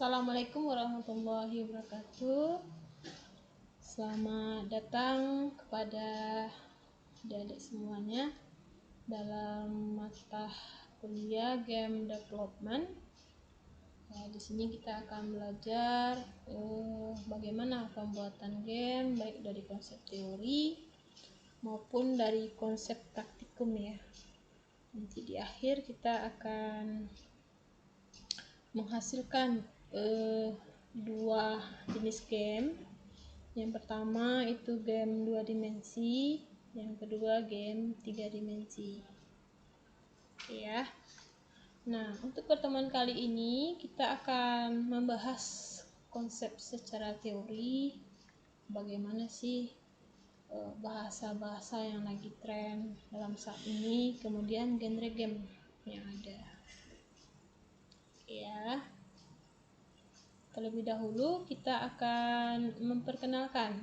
Assalamualaikum warahmatullahi wabarakatuh. Selamat datang kepada adik-adik semuanya dalam mata kuliah Game Development. Di sini kita akan belajar bagaimana pembuatan game, baik dari konsep teori maupun dari konsep praktikum ya. Nanti di akhir kita akan menghasilkan dua jenis game. Yang pertama itu game 2 dimensi, yang kedua game 3 dimensi. Oke ya. Nah, untuk pertemuan kali ini kita akan membahas konsep secara teori, bagaimana sih bahasa-bahasa yang lagi tren dalam saat ini, kemudian genre game yang ada. Ya. Terlebih dahulu kita akan memperkenalkan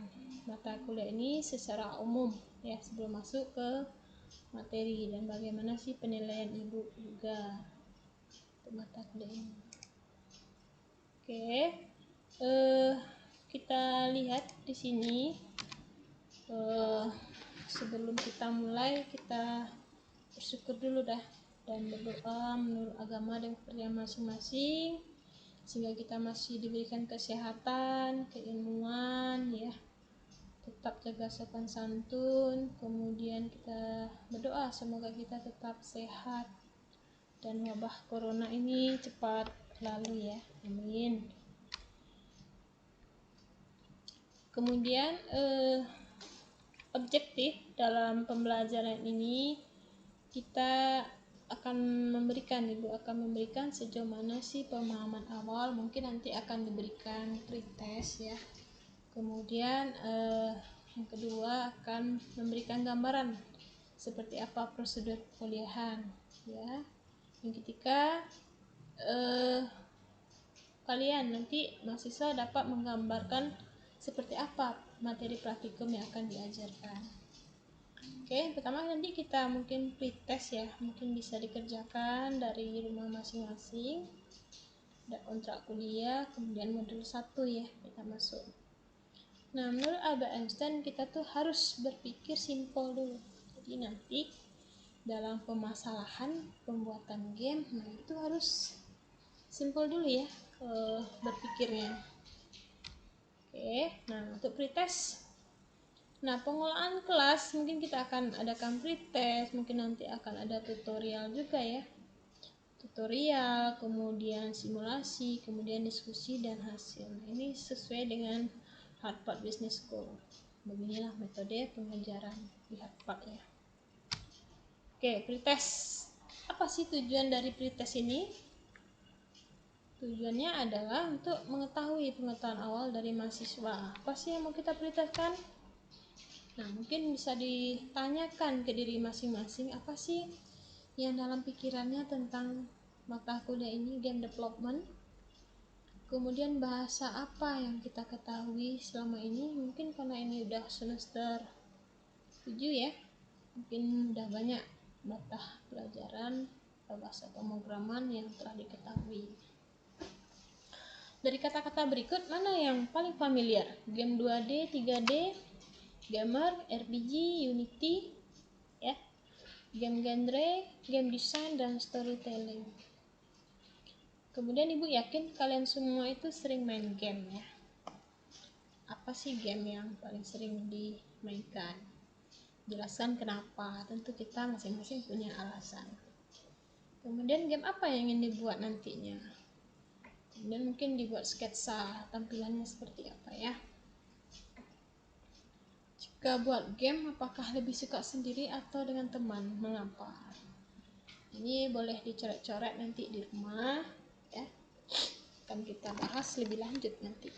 mata kuliah ini secara umum ya, sebelum masuk ke materi dan bagaimana sih penilaian ibu juga untuk mata kuliah ini. Oke, kita lihat di sini. Sebelum kita mulai, kita bersyukur dulu dah dan berdoa menurut agama dan kepercayaan masing-masing, sehingga kita masih diberikan kesehatan, keilmuan ya, tetap jaga sopan santun, kemudian kita berdoa semoga kita tetap sehat dan wabah corona ini cepat lalu ya, amin. Kemudian objektif dalam pembelajaran ini kita ibu akan memberikan sejauh mana sih pemahaman awal, mungkin nanti akan diberikan pretest ya. Kemudian yang kedua akan memberikan gambaran seperti apa prosedur kuliahan ya. Yang ketiga kalian nanti mahasiswa dapat menggambarkan seperti apa materi praktikum yang akan diajarkan. Oke, pertama nanti kita mungkin pretest ya, mungkin bisa dikerjakan dari rumah masing-masing. Ada kontrak kuliah, kemudian modul 1 ya, kita masuk. Nah, menurut Albert Einstein kita tuh harus berpikir simpel dulu. Jadi nanti dalam permasalahan pembuatan game, nah itu harus simpel dulu ya berpikirnya. Oke, nah untuk pretest, nah pengolahan kelas mungkin kita akan adakan pretest, mungkin nanti akan ada tutorial juga ya, tutorial, kemudian simulasi, kemudian diskusi dan hasil. Nah, ini sesuai dengan Harvard Business School. Beginilah metode pengajaran di Harvard ya. Oke, pretest. Apa sih tujuan dari pretest ini? Tujuannya adalah untuk mengetahui pengetahuan awal dari mahasiswa. Apa sih yang mau kita pretestkan? Nah, mungkin bisa ditanyakan ke diri masing-masing, apa sih yang dalam pikirannya tentang mata kuliah ini, game development. Kemudian bahasa apa yang kita ketahui selama ini, mungkin karena ini udah semester 7 ya, mungkin udah banyak mata pelajaran bahasa pemrograman yang telah diketahui. Dari kata-kata berikut, mana yang paling familiar? Game 2D, 3D, gamer, RPG, Unity, ya, game genre, game design, dan storytelling. Kemudian ibu yakin kalian semua itu sering main game ya. Apa sih game yang paling sering dimainkan? Jelaskan kenapa. Tentu kita masing-masing punya alasan. Kemudian game apa yang ingin dibuat nantinya? Kemudian mungkin dibuat sketsa tampilannya seperti apa ya. Jika buat game, apakah lebih suka sendiri atau dengan teman? Mengapa? Ini boleh dicoret-coret nanti di rumah ya. Akan kita bahas lebih lanjut nanti.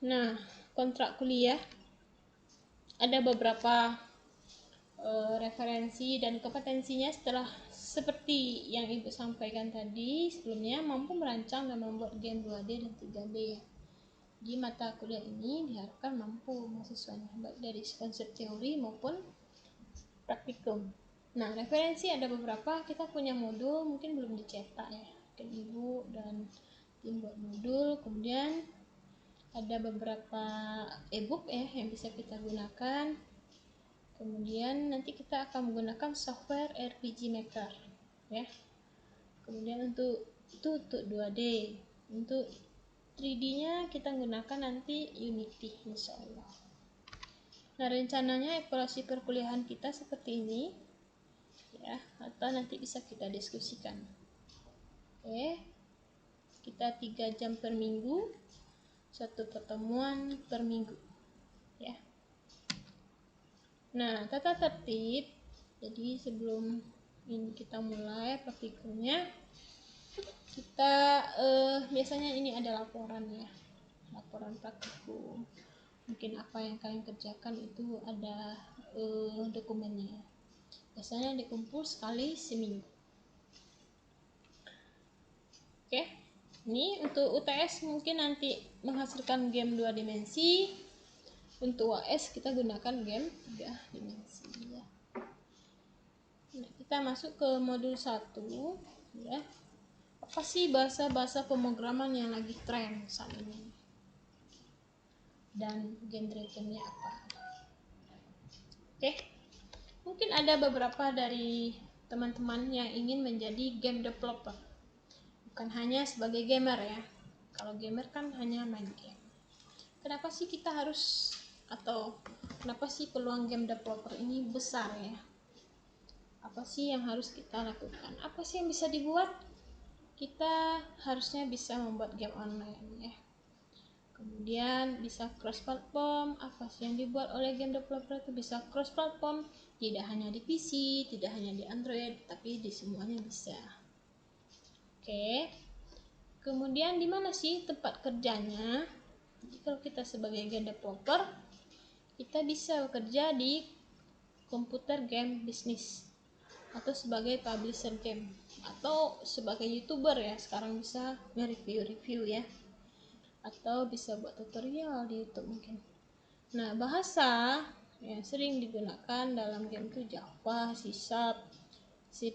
Nah, kontrak kuliah ada beberapa referensi dan kompetensinya seperti yang ibu sampaikan tadi sebelumnya, mampu merancang dan membuat game 2D dan 3D ya. Di mata kuliah ini diharapkan mampu mahasiswanya baik dari konsep teori maupun praktikum. Nah, referensi ada beberapa, kita punya modul mungkin belum dicetak ya. mungkin ibu dan tim buat modul. Kemudian ada beberapa ebook ya yang bisa kita gunakan. Kemudian nanti kita akan menggunakan software RPG Maker ya. Kemudian untuk 2D, untuk 3D-nya kita gunakan nanti Unity insya Allah. Nah, rencananya evaluasi perkuliahan kita seperti ini ya, atau nanti bisa kita diskusikan. Oke, kita 3 jam per minggu, 1 pertemuan per minggu ya. Nah, tata tertib, jadi sebelum ini kita mulai praktikumnya, kita biasanya ini ada laporan ya, laporan praktikum. Mungkin apa yang kalian kerjakan itu ada dokumennya. Biasanya dikumpul sekali seminggu. Oke, ini untuk UTS mungkin nanti menghasilkan game 2 dimensi. Untuk UAS kita gunakan game 3 dimensi ya. Nah, kita masuk ke modul 1 ya. Apa sih bahasa-bahasa pemrograman yang lagi tren saat ini? Dan genre-nya apa? Oke. Mungkin ada beberapa dari teman-teman yang ingin menjadi game developer. Bukan hanya sebagai gamer ya. Kalau gamer kan hanya main game. Kenapa sih kita harus, atau kenapa sih peluang game developer ini besar ya? Apa sih yang harus kita lakukan? Apa sih yang bisa dibuat? Kita harusnya bisa membuat game online ya. Kemudian bisa cross platform. Apa sih yang dibuat oleh game developer itu bisa cross platform, tidak hanya di PC, tidak hanya di Android, tapi di semuanya bisa. Oke. Kemudian di mana sih tempat kerjanya? Jadi kalau kita sebagai game developer, kita bisa bekerja di komputer game bisnis, atau sebagai publisher game, atau sebagai YouTuber ya, sekarang bisa nge-review ya, atau bisa buat tutorial di YouTube mungkin. Nah, bahasa yang sering digunakan dalam game itu Java, C#, C++,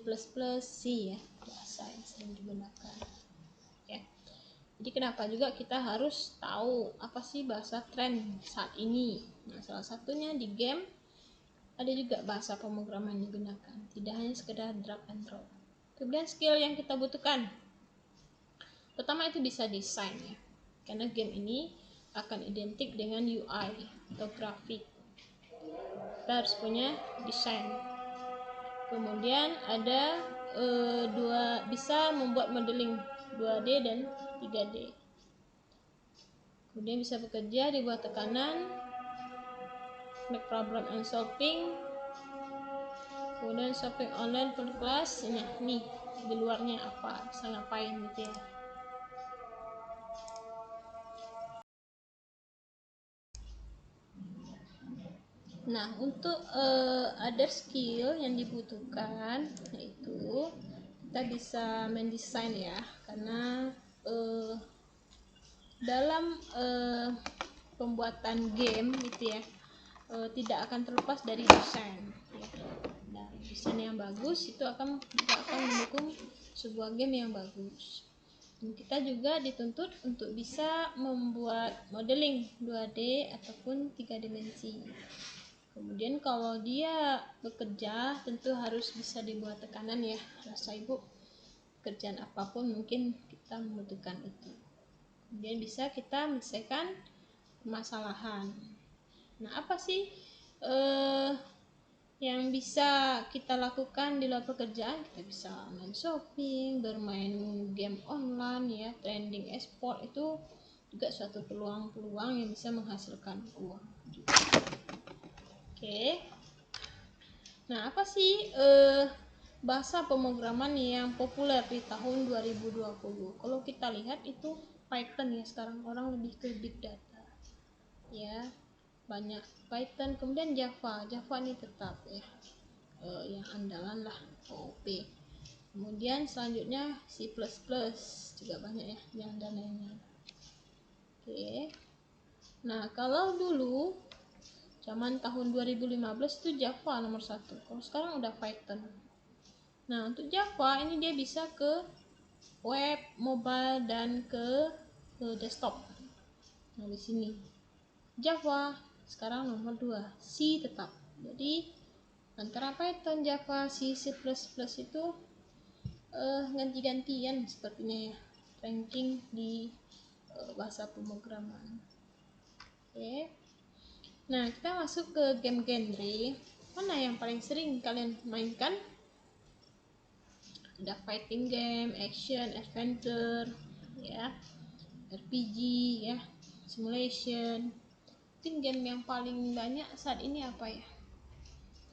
C ya, bahasa yang sering digunakan ya. Jadi kenapa juga kita harus tahu apa sih bahasa tren saat ini. Nah, salah satunya di game ada juga bahasa pemrograman yang digunakan, tidak hanya sekedar drag and drop. Kemudian skill yang kita butuhkan, pertama itu bisa desain ya, karena game ini akan identik dengan UI atau grafik. Kita harus punya desain. Kemudian ada bisa membuat modeling 2D dan 3D. Kemudian bisa bekerja di bawah tekanan, make problem and solving. Kemudian shopping online for class. Nah, nih di luarnya apa, bisa ngapain gitu ya. Nah, untuk other skill yang dibutuhkan yaitu kita bisa mendesain ya, karena dalam pembuatan game gitu ya, tidak akan terlepas dari desain ya. Nah, desain yang bagus itu akan mendukung sebuah game yang bagus. Dan kita juga dituntut untuk bisa membuat modeling 2D ataupun 3 dimensi. Kemudian kalau dia bekerja tentu harus bisa dibuat tekanan ya, rasa ibu, pekerjaan apapun mungkin kita membutuhkan itu. Kemudian bisa kita menyelesaikan permasalahan. Nah, apa sih yang bisa kita lakukan di luar pekerjaan? Kita bisa online shopping, bermain game online ya, trending e-sport, itu juga suatu peluang-peluang yang bisa menghasilkan uang. Oke. Nah, apa sih bahasa pemrograman yang populer di tahun 2020? Kalau kita lihat itu Python ya, sekarang orang lebih ke big data. Ya, banyak Python, kemudian Java. Java ini tetap ya, yang andalan lah, OOP. Kemudian selanjutnya C++ juga banyak ya yang dan lainnya. Oke. Nah, kalau dulu zaman tahun 2015 itu Java nomor 1. Kalau sekarang udah Python. Nah, untuk Java ini dia bisa ke web, mobile, dan ke desktop. Nah, di sini Java sekarang nomor 2, C tetap. Jadi antara Python, Java, C, C++ itu ganti-gantian sepertinya ya, ranking di bahasa pemrograman. Oke. Nah, kita masuk ke game genre. Mana yang paling sering kalian mainkan? Ada fighting game, action, adventure, ya, RPG, ya, simulation. Mungkin game yang paling banyak saat ini apa ya?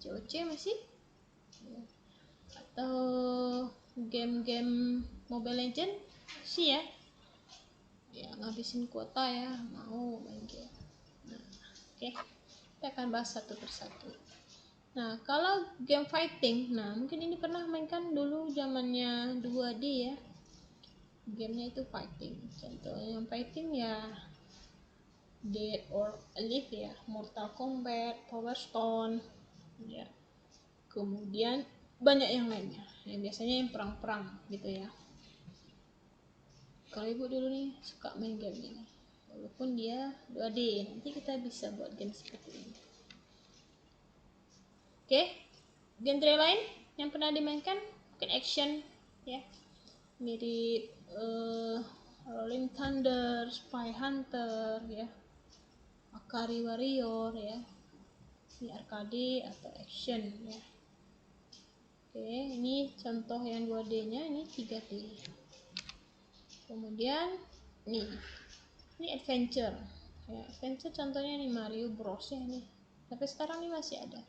COC masih? Ya. Atau game-game Mobile Legend sih ya? Ya, ngabisin kuota ya, mau main game. Nah, oke. Kita akan bahas satu persatu. Nah, kalau game fighting, nah mungkin ini pernah mainkan dulu zamannya 2D ya. Gamenya itu fighting. Contohnya yang fighting ya Dead or Alive ya, Mortal Kombat, Power Stone, ya. Kemudian banyak yang lainnya. Yang biasanya yang perang-perang gitu ya. Kalau ibu dulu nih suka main game ini, walaupun dia 2D, nanti kita bisa buat game seperti ini. Oke, genre lain yang pernah dimainkan mungkin action ya, mirip Rolling Thunder, Spy Hunter ya, Akari Warrior ya, ini arcade atau action ya. Oke, ini contoh yang 2D nya, ini 3D. Kemudian ini adventure ya, adventure contohnya nih Mario Bros ya, ini sampai sekarang ini masih ada.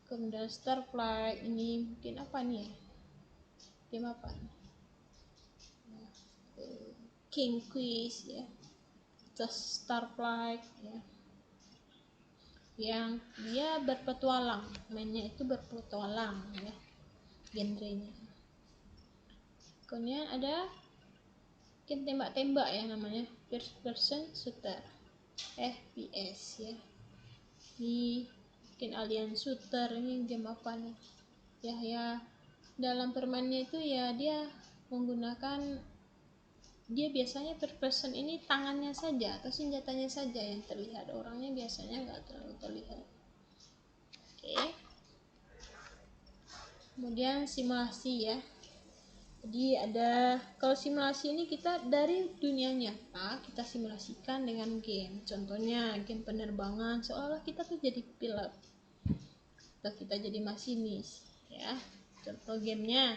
Kemudian Starflight, ini mungkin apa nih ya, game apa nih? Nah, King Quiz ya, Just Starflight ya, yang dia berpetualang, mainnya itu berpetualang ya genrenya. Kemudian ada game tembak-tembak ya, namanya first person shooter, FPS ya. Ini mungkin alien shooter, ini game apa nih ya, dalam permainannya itu ya dia menggunakan, dia biasanya per person ini tangannya saja atau senjatanya saja yang terlihat, orangnya biasanya nggak terlalu terlihat. Oke. Kemudian simulasi ya, jadi ada, kalau simulasi ini kita dari dunia nyata kita simulasikan dengan game. Contohnya game penerbangan, seolah kita tuh jadi pilot atau kita jadi masinis ya, contoh gamenya.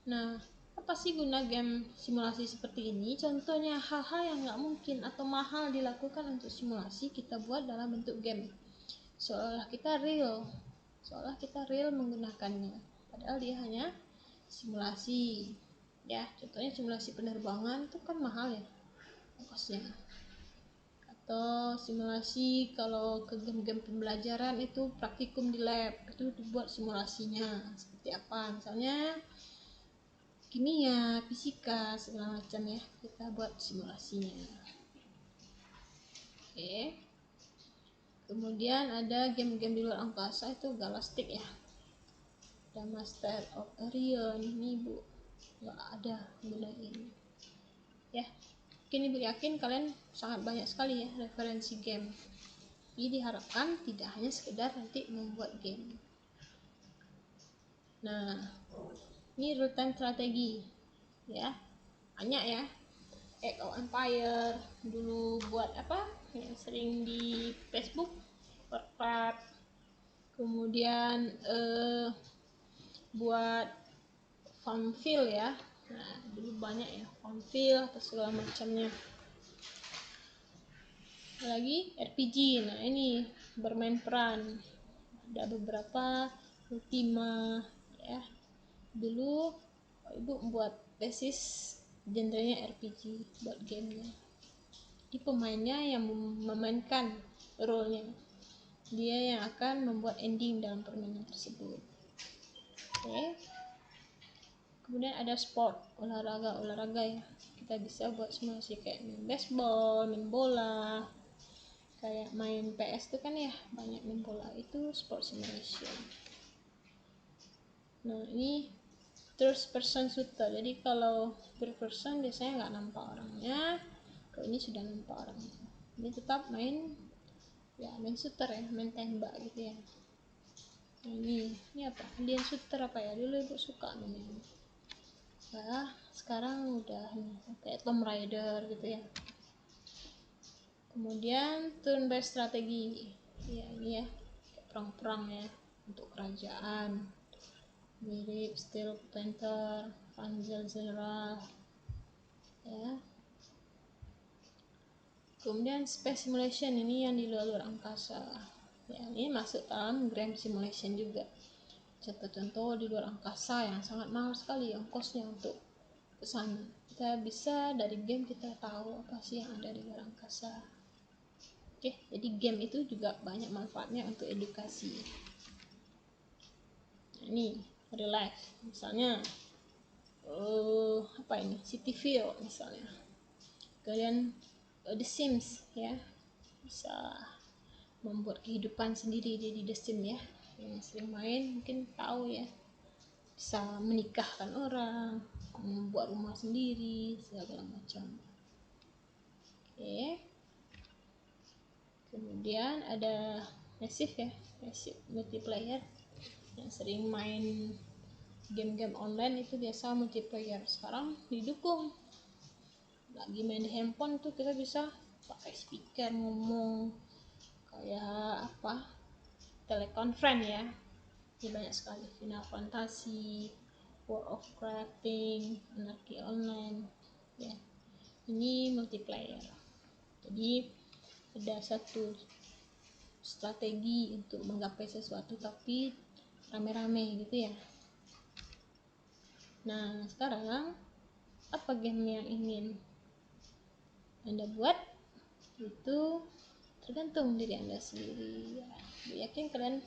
Nah, apa sih guna game simulasi seperti ini? Contohnya hal-hal yang nggak mungkin atau mahal dilakukan untuk simulasi kita buat dalam bentuk game, seolah kita real menggunakannya, padahal dia hanya simulasi ya. Contohnya simulasi penerbangan itu kan mahal ya ongkosnya, atau simulasi kalau ke game-game pembelajaran itu praktikum di lab, itu dibuat simulasinya seperti apa, misalnya kimia, fisika, segala macam ya, kita buat simulasinya. Oke. Kemudian ada game-game di luar angkasa, itu Galactic ya, ada Master of Orion, ini bu nggak ada guna ini ya. Mungkin ibu yakin kalian sangat banyak sekali ya referensi game. Jadi diharapkan tidak hanya sekedar nanti membuat game. Nah, ini real time strategi ya, banyak ya. Age of Empire dulu buat apa yang sering di Facebook, Warcraft. Kemudian buat Farmville ya, nah dulu banyak ya Farmville atau segala macamnya. Lagi RPG, nah ini bermain peran, ada beberapa Ultima ya. Dulu ibu buat basis genrenya RPG buat gamenya, di pemainnya yang memainkan role-nya, dia yang akan membuat ending dalam permainan tersebut. Oke. Kemudian ada sport, olahraga ya, kita bisa buat simulasi kayak main baseball, main bola, kayak main PS itu kan ya, banyak main bola, itu sport simulation. Nah, ini First person shooter. Jadi kalau first person biasanya nggak nampak orangnya, kalau ini sudah nampak orangnya. Ini tetap main shooter ya, main tembak gitu ya. Nah, ini apa? Alien shooter apa ya? Dulu ibu suka namanya. Nah, sekarang udah kayak Tomb Raider gitu ya. Kemudian turn based strategi. Ya, ini ya, kayak perang-perang ya, untuk kerajaan. Mirip Steel Panther, Panzer General. Ya. Kemudian space simulation, ini yang di luar angkasa. Ya, ini masuk dalam grand simulation juga. Contoh-contoh di luar angkasa yang sangat mahal sekali ongkosnya untuk ke sana. Kita bisa dari game kita tahu apa sih yang ada di luar angkasa. Oke, jadi game itu juga banyak manfaatnya untuk edukasi. Nah, ini real life, misalnya apa ini, Cityville misalnya. Kalian The Sims ya, bisa membuat kehidupan sendiri di The Sims ya. Yang sering main mungkin tahu ya, bisa menikahkan orang, membuat rumah sendiri, segala macam. Oke. Kemudian ada massive multiplayer. Yang sering main game-game online itu biasa multiplayer. Sekarang didukung. Lagi main di handphone tuh kita bisa pakai speaker ngomong kayak apa? Telekonferensi ya. Ini banyak sekali. Final Fantasy, World of Crafting, Anarchy Online. Ya. Ini multiplayer. Jadi ada satu strategi untuk menggapai sesuatu tapi rame-rame gitu ya. Nah, sekarang apa game yang ingin Anda buat? Itu tergantung diri Anda sendiri ya. Yakin kalian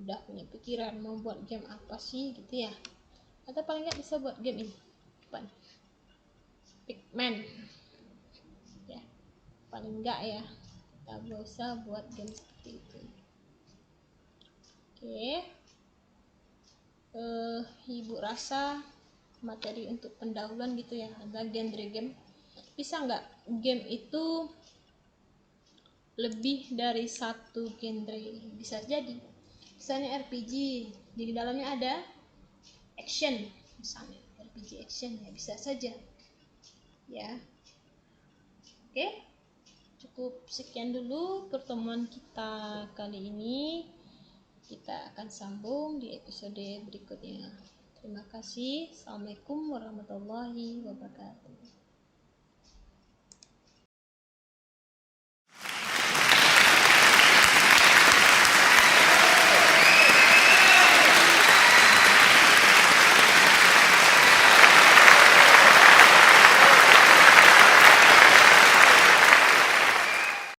udah punya pikiran mau buat game apa sih gitu ya. Atau paling nggak bisa buat game ini. Apa? Pikmin. Ya. Paling nggak ya. Kita bisa buat game seperti itu. Oke. Ibu rasa materi untuk pendahuluan gitu ya, ada genre game. Bisa nggak game itu lebih dari satu genre? Bisa jadi. Misalnya RPG, di dalamnya ada action, misalnya RPG action ya, bisa saja. Ya. Oke. Cukup sekian dulu pertemuan kita kali ini. Kita akan sambung di episode berikutnya. Terima kasih. Assalamualaikum warahmatullahi wabarakatuh.